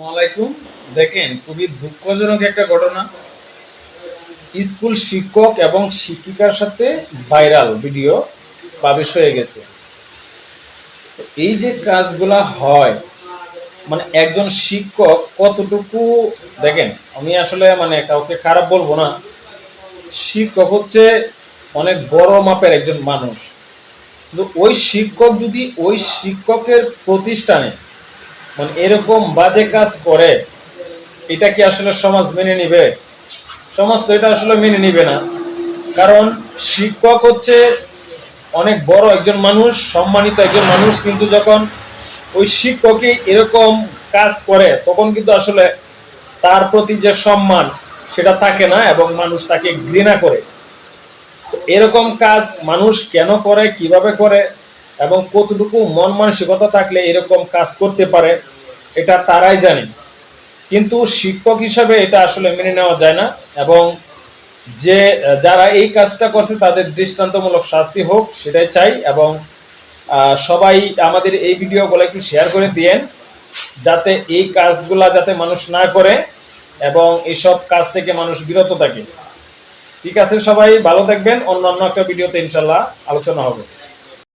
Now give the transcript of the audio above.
আসসালামাইকুম। দেখেন, খুবই দুঃখজনক একটা ঘটনা। স্কুল শিক্ষক এবং শিক্ষিকার সাথে ভাইরাল ভিডিও পাবলিশ হয়ে গেছে। এই যে কাজগুলা হয়, মানে একজন শিক্ষক কতটুকু, দেখেন আমি আসলে মানে কাউকে খারাপ বলবো না, শিক্ষক হচ্ছে অনেক বড় মাপের একজন মানুষ। কিন্তু ওই শিক্ষক যদি ওই শিক্ষকের প্রতিষ্ঠানে মানে এরকম বাজে কাজ করে, এটা কি আসলে সমাজ মেনে নিবে? সমাজ তো এটা আসলে মেনে নিবে না। কারণ শিক্ষক হচ্ছে অনেক বড় একজন মানুষ, সম্মানিত একজন মানুষ, কিন্তু যখন ওই শিক্ষকই এরকম কাজ করে তখন কিন্তু আসলে তার প্রতি যে সম্মান সেটা থাকে না এবং মানুষ তাকে ঘৃণা করে। এরকম কাজ মানুষ কেন করে, কিভাবে করে এবং কতটুকু মন মানসিকতা থাকলে এরকম কাজ করতে পারে, এটা তারাই জানে। কিন্তু শিক্ষক হিসাবে এটা আসলে মেনে নেওয়া যায় না। এবং যে যারা এই কাজটা করছে তাদের দৃষ্টান্তমূলক শাস্তি হোক, সেটাই চাই। এবং সবাই আমাদের এই ভিডিওগুলো একটু শেয়ার করে দিয়েন, যাতে এই কাজগুলা যাতে মানুষ না করে এবং এইসব কাজ থেকে মানুষ বিরত থাকে। ঠিক আছে, সবাই ভালো থাকবেন। অন্যান্য একটা ভিডিওতে ইনশাল্লাহ আলোচনা হবে।